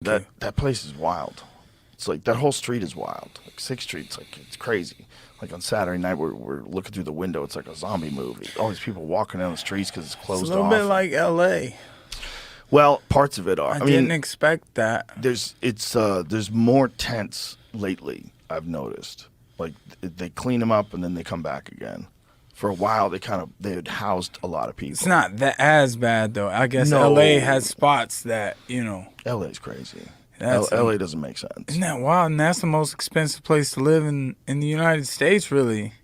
you. That place is wild. It's like that whole street is wild. Like 6th Street's like it's crazy. Like on Saturday night, we're looking through the window. It's like a zombie movie. All these people walking down the streets because it's closed off. It's a little bit like L.A. Well, parts of it are. I didn't expect that. There's more tents lately. I've noticed. Like they clean them up and then they come back again. For a while, they had housed a lot of people. It's not that as bad though. I guess No. L.A. has spots that LA's crazy. That's LA doesn't make sense. Isn't that wild? And that's the most expensive place to live in the United States, really.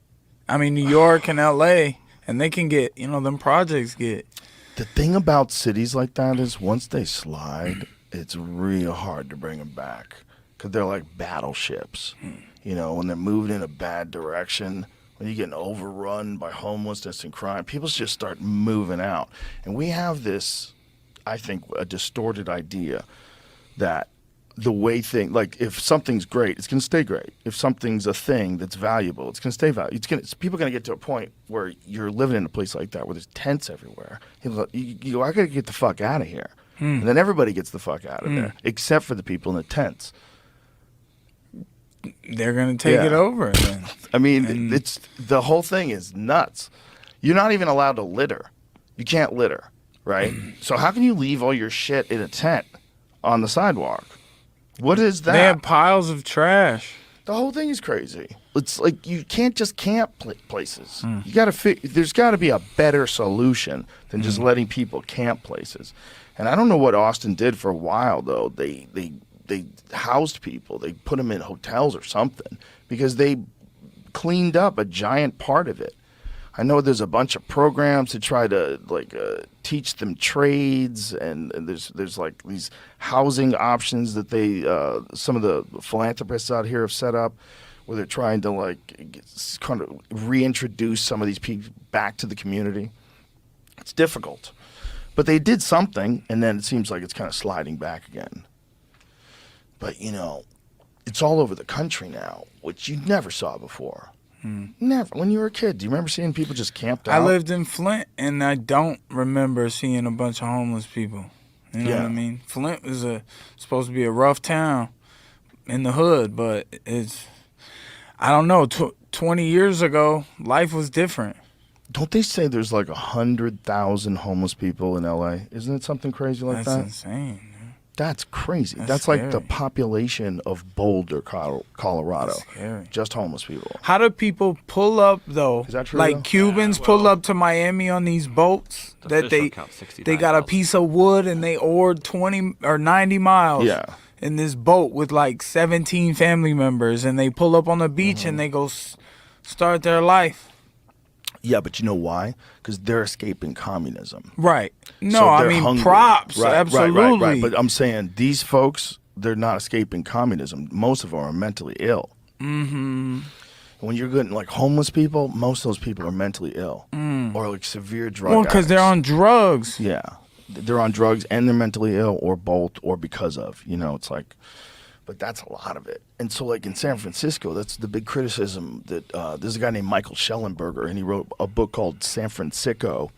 I mean, New York and L.A. and they can get them projects get. The thing about cities like that is once they slide, it's real hard to bring them back because they're like battleships. When they're moving in a bad direction, when you're getting overrun by homelessness and crime, people just start moving out. And we have this, I think, a distorted idea that the way like if something's great, it's going to stay great. If something's a thing that's valuable, it's going to stay valuable. People are going to get to a point where you're living in a place like that where there's tents everywhere. You go, I got to get the fuck out of here. And then everybody gets the fuck out of there, except for the people in the tents. They're going to take it over. Then. I mean, it's the whole thing is nuts. You're not even allowed to litter. You can't litter, right? So how can you leave all your shit in a tent on the sidewalk? What is that? They have piles of trash. The whole thing is crazy. It's like you can't just camp places. You got to there's got to be a better solution than just letting people camp places. And I don't know what Austin did for a while though. They housed people. They put them in hotels or something because they cleaned up a giant part of it. I know there's a bunch of programs to try to teach them trades, and there's like these housing options that they some of the philanthropists out here have set up, where they're trying to kind of reintroduce some of these people back to the community. It's difficult, but they did something, and then it seems like it's kind of sliding back again. But it's all over the country now, which you never saw before. Never. When you were a kid, do you remember seeing people just camped out? I lived in Flint, and I don't remember seeing a bunch of homeless people. You know what I mean? Flint is supposed to be a rough town in the hood, but I don't know. 20 years ago, life was different. Don't they say there's like 100,000 homeless people in L.A.? Isn't it something crazy like that? That's insane. That's crazy. That's scary. like the population of Boulder, Colorado. That's scary. Just homeless people. How do people pull up though? Is that true? Like though? Cubans pull up to Miami on these boats that they got a piece of wood and they oared 20 or 90 miles. Yeah. In this boat with like 17 family members, and they pull up on the beach and they go start their life. Yeah, but you know why? Because they're escaping communism. Right. No, So I they're mean hungry. props. Right, Absolutely. Right. But I'm saying these folks, they're not escaping communism. Most of them are mentally ill. Mm-hmm. When you're getting like homeless people, most of those people are mentally ill or like severe drug Well, because they're on drugs. Yeah. They're on drugs and they're mentally ill or both or because of. It's like, but that's a lot of it. And so like in San Francisco, that's the big criticism that there's a guy named Michael Schellenberger, and he wrote a book called San Francisco,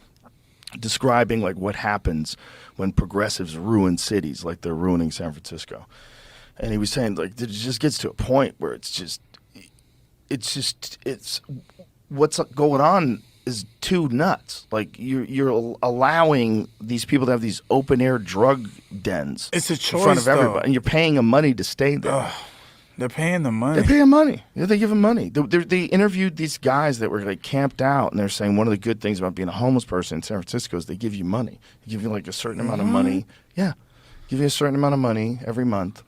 describing like what happens when progressives ruin cities, like they're ruining San Francisco. And he was saying like it just gets to a point where it's what's going on is too nuts. Like you're allowing these people to have these open air drug dens. It's a choice in front of everybody, though. and you're paying them money to stay there. They're paying the money. They pay them money. Yeah, they give them money. They interviewed these guys that were like camped out, and they're saying one of the good things about being a homeless person in San Francisco is they give you money. They give you like a certain amount of money. Yeah, give you a certain amount of money every month,